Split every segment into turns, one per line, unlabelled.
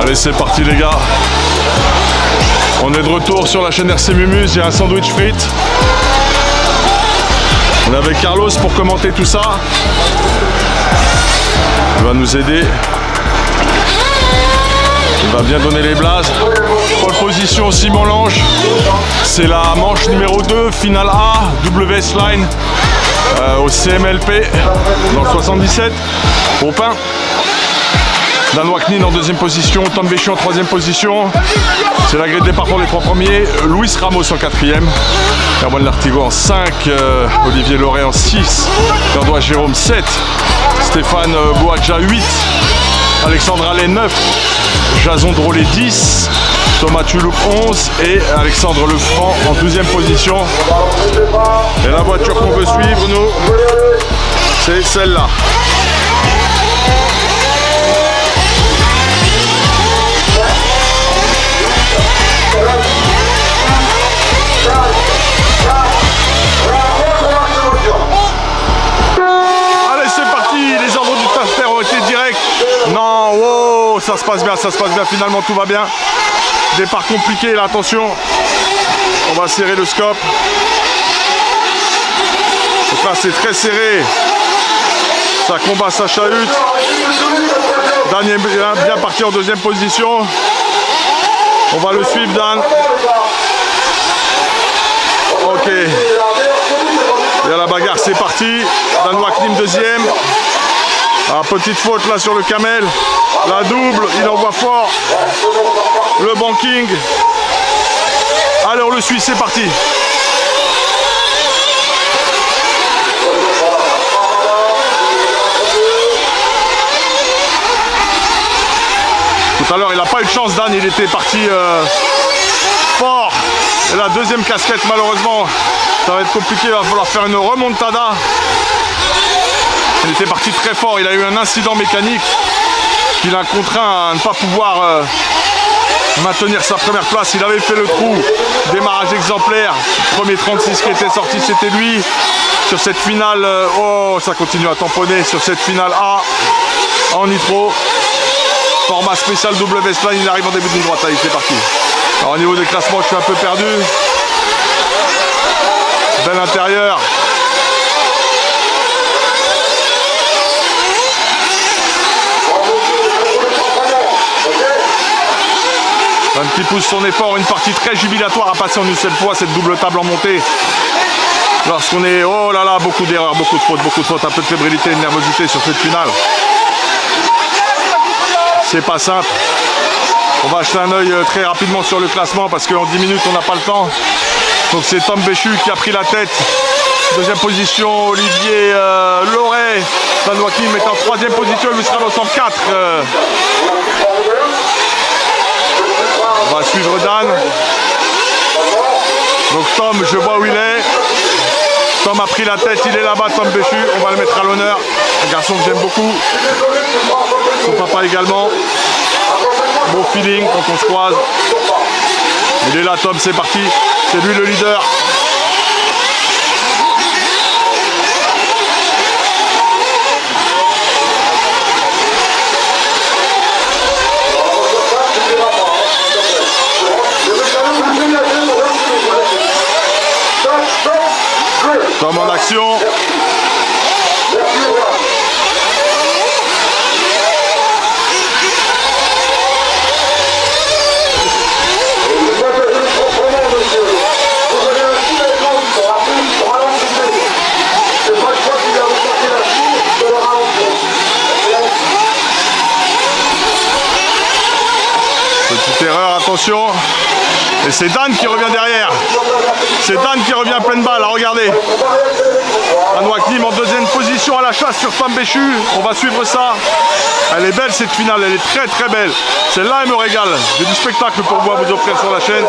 Allez, c'est parti les gars. On est de retour sur la chaîne RC Mumuse, il y a un sandwich frites. On est avec Carlos pour commenter tout ça. Il va nous aider. Il va bien donner les blazes. Pole position Simon Lange. C'est la manche numéro 2, finale A, WS Line au CMLP dans le 77. Au pain. Dan Waknin en deuxième position, Tom Béchu en troisième position. C'est la grille de départ pour les trois premiers. Luis Ramos en quatrième. Erwan Lartigot en 5. Olivier Loret en 6. Gandois Jérôme 7. Stéphane Boadja 8. Alexandre Allais 9. Jason Drolet 10. Thomas Tuloup 11. Et Alexandre Lefranc en 12e position. Et la voiture qu'on veut suivre, nous, c'est celle-là. ça se passe bien, finalement tout va bien. Départ compliqué là, attention. On va serrer le scope. Donc là c'est très serré. Ça combat, ça chahute. Dan est bien parti en deuxième position. On va le suivre, Dan. Ok. Il y a la bagarre, c'est parti. Dan Waknim deuxième. Ah, petite faute là sur le camel. La double, il envoie fort. Le banking. Allez, on le suit, c'est parti. Tout à l'heure, il n'a pas eu de chance, Dan. Il était parti fort. Et la deuxième casquette, malheureusement, ça va être compliqué. Il va falloir faire une remontada. Il était parti très fort. Il a eu un incident mécanique qui l'a contraint à ne pas pouvoir maintenir sa première place. Il avait fait le trou. Démarrage exemplaire. Premier 36 qui était sorti, c'était lui. Sur cette finale, oh, ça continue à tamponner. Sur cette finale A en nitro. Format spécial W-Spline, il arrive en début de ligne droite. Allez, c'est parti. Alors, au niveau des classements, je suis un peu perdu. Bel intérieur. Un qui pousse son effort, une partie très jubilatoire à passer en une seule fois, cette double table en montée. Lorsqu'on est, oh là là, beaucoup d'erreurs, beaucoup de fautes, un peu de fébrilité, de nervosité sur cette finale. C'est pas simple. On va jeter un œil très rapidement sur le classement parce qu'en 10 minutes on n'a pas le temps. Donc c'est Tom Béchu qui a pris la tête. Deuxième position, Olivier Loret. Dan Waknim est en troisième position, il sera dans 104. On va suivre Dan. Donc Tom, je vois où il est. Tom a pris la tête, il est là-bas, Tom Béchu. On va le mettre à l'honneur. Un garçon que j'aime beaucoup. Son papa également. Bon feeling quand on se croise. Il est là, Tom, c'est parti. C'est lui le leader. Tom en action. Petite erreur, attention. Et c'est Dan qui revient derrière. C'est Dan qui revient pleine balle, regardez. Dan Waknim en deuxième position à la chasse sur Tom Béchu. On va suivre ça. Elle est belle cette finale, elle est très très belle. Celle-là, elle me régale. J'ai du spectacle pour vous à vous offrir sur la chaîne.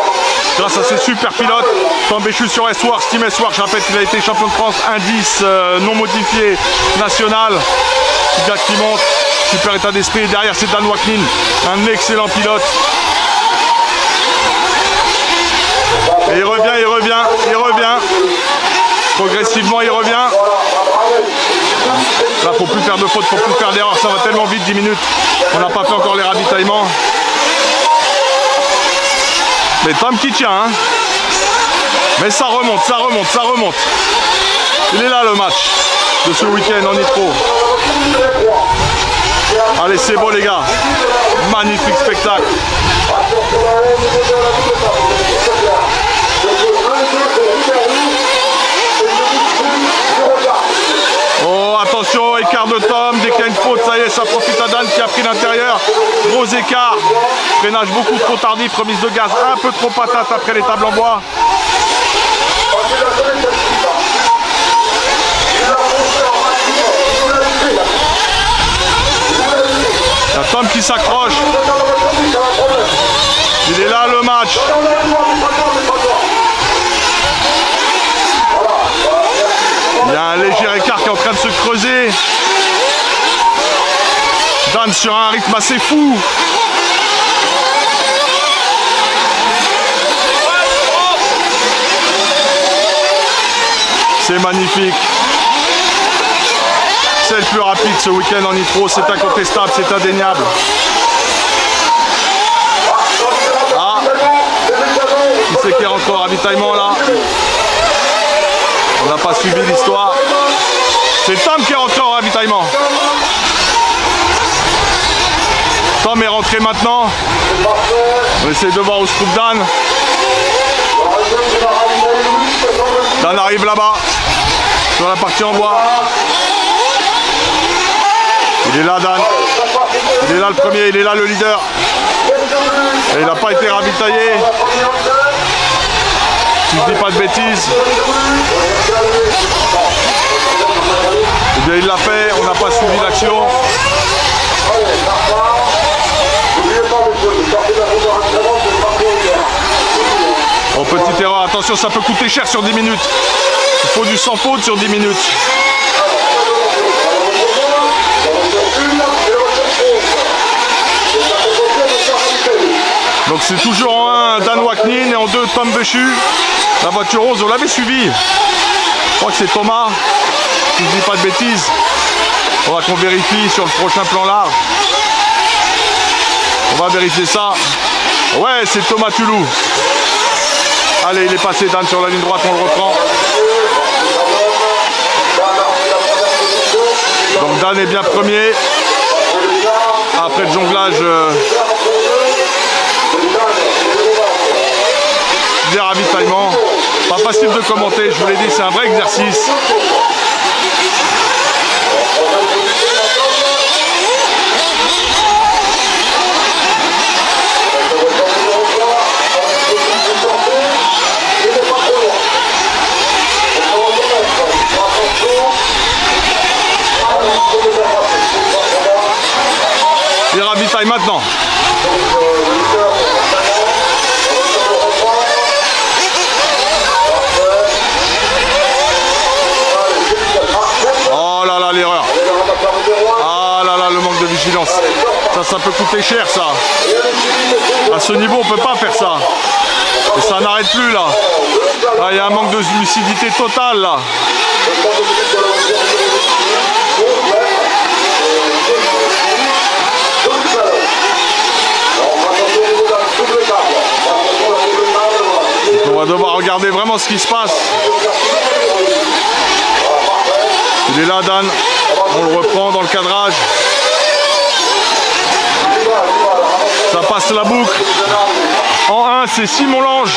Grâce à ces super pilotes. Tom Béchu sur S-Works, Team S-Works. Je rappelle qu'il a été champion de France indice non modifié national. Petit gars qui monte. Super état d'esprit. Derrière, c'est Dan Waknim. Un excellent pilote. Et il revient. Progressivement, il revient. Là, faut plus faire de fautes, faut plus faire d'erreurs. Ça va tellement vite, 10 minutes. On n'a pas fait encore les ravitaillements. Mais Tom qui tient, hein. Mais ça remonte. Il est là le match de ce week-end en nitro. Allez, c'est beau les gars. Magnifique spectacle. Oh, attention, écart de Tom, dès qu'il y a une faute, ça y est, ça profite à Dan qui a pris l'intérieur. Gros écart, freinage beaucoup trop tardif, remise de gaz un peu trop patate après les tables en bois. Il y a Tom qui s'accroche. Il est là le match. Il y a un léger écart qui est en train de se creuser. Dan sur un rythme assez fou. C'est magnifique. C'est le plus rapide ce week-end en nitro, c'est incontestable, c'est indéniable. c'est qui rentre au ravitaillement là? On n'a pas suivi l'histoire. C'est Tom qui est rentré au ravitaillement. Tom est rentré maintenant. On essaie de voir où se trouve Dan. Dan arrive là-bas, sur la partie en bois. Il est là, Dan. Il est là le premier, il est là le leader. Et il n'a pas été ravitaillé. Si je dis pas de bêtises. Eh bien, il l'a fait, on n'a pas suivi l'action. Oh, petite erreur, attention, ça peut coûter cher sur 10 minutes. Il faut du sans faute sur 10 minutes. Donc c'est toujours en 1 Dan Waknin et en 2 Tom Béchu. La voiture rose, on l'avait suivi. Je crois que c'est Thomas, si je dis pas de bêtises. On va qu'on vérifie sur le prochain plan large. On va vérifier ça. Ouais, c'est Thomas Tulou. Allez, il est passé Dan sur la ligne droite, on le reprend. Donc Dan est bien premier. Après le jonglage des ravitaillements. Pas facile de commenter, je vous l'ai dit, c'est un vrai exercice. Il ravitaille maintenant. Oh là là, l'erreur. Ah là là, le manque de vigilance. Ça peut coûter cher, ça. À ce niveau, on peut pas faire ça. Et ça n'arrête plus, là. Là, il y a un manque de lucidité totale, là. On va devoir regarder vraiment ce qui se passe. Il est là, Dan. On le reprend dans le cadrage. Ça passe la boucle. En 1, c'est Simon Lange.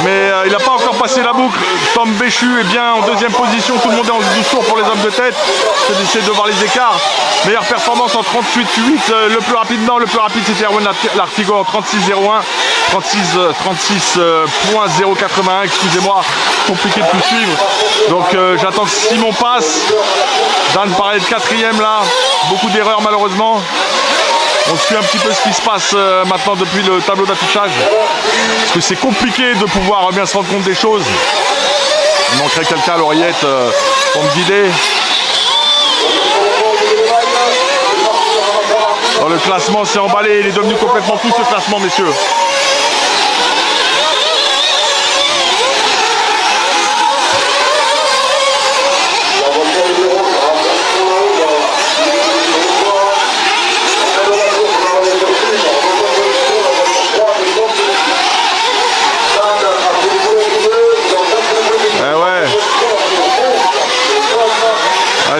Mais il n'a pas encore passé la boucle. Tom Béchu est bien en deuxième position. Tout le monde est en 12 tours pour les hommes de tête. J'essaie de voir les écarts. Meilleure performance en 38,8. Le plus rapide, non, le plus rapide c'était Erwan Lartigot en 36,01. 36,081, excusez-moi, compliqué de tout suivre. Donc j'attends que Simon passe. Dan paraît être quatrième là. Beaucoup d'erreurs malheureusement. On suit un petit peu ce qui se passe maintenant depuis le tableau d'affichage. Parce que c'est compliqué de pouvoir bien se rendre compte des choses. Il manquerait quelqu'un à l'oreillette pour me guider. Dans le classement, c'est emballé. Il est devenu complètement fou ce classement, messieurs.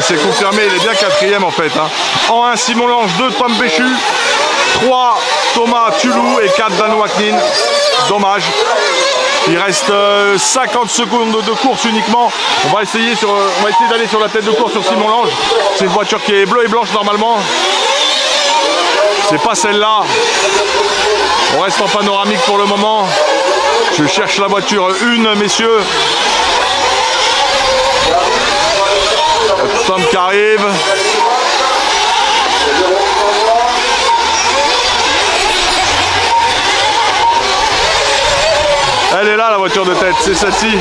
C'est confirmé, il est bien quatrième en fait. Hein. En 1, Simon Lange, 2, Tom Béchu, 3, Thomas Tulou et 4, Dan Waknin. Dommage. Il reste 50 secondes de course uniquement. On va essayer d'aller sur la tête de course sur Simon Lange. C'est une voiture qui est bleue et blanche normalement. C'est pas celle-là. On reste en panoramique pour le moment. Je cherche la voiture 1, messieurs. Tom qui arrive. Elle est là la voiture de tête, c'est celle-ci.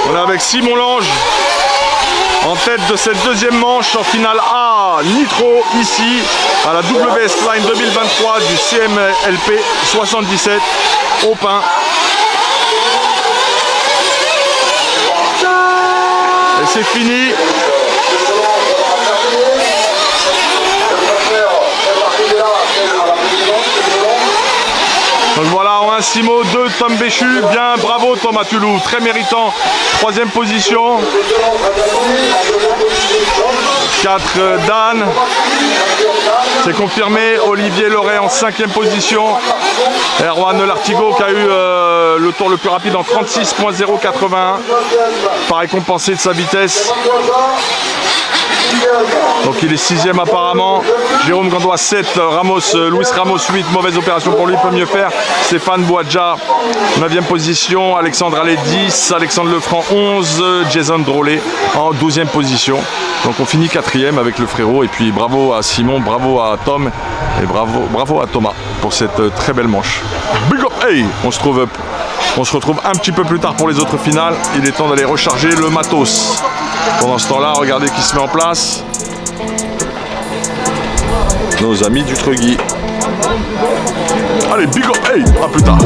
On est avec Simon Lange en tête de cette deuxième manche en finale A Nitro ici à la WS Line 2023 du CMLP 77 au Pin. Et c'est fini. Simo, 2 Tom Béchu. Bien, bravo Thomas Tulou, très méritant. 3e position. 4 Dan. C'est confirmé. Olivier Loret en 5e position. Erwan Lartigot qui a eu le tour le plus rapide en 36.081. Pas récompensé de sa vitesse. Donc il est 6e apparemment. Jérôme Gandois 7, Luis Ramos 8, mauvaise opération pour lui, peut mieux faire. Stéphane Boadja 9e position, Alexandre Allais 10, Alexandre Lefranc 11, Jason Drolet en 12e position. Donc on finit 4e avec le frérot et puis bravo à Simon, bravo à Tom et bravo à Thomas pour cette très belle manche. Big up, hey, on se retrouve un petit peu plus tard pour les autres finales. Il est temps d'aller recharger le matos. Pendant ce temps-là, regardez qui se met en place. Nos amis du Truggy. Allez, big up, hey, à plus tard.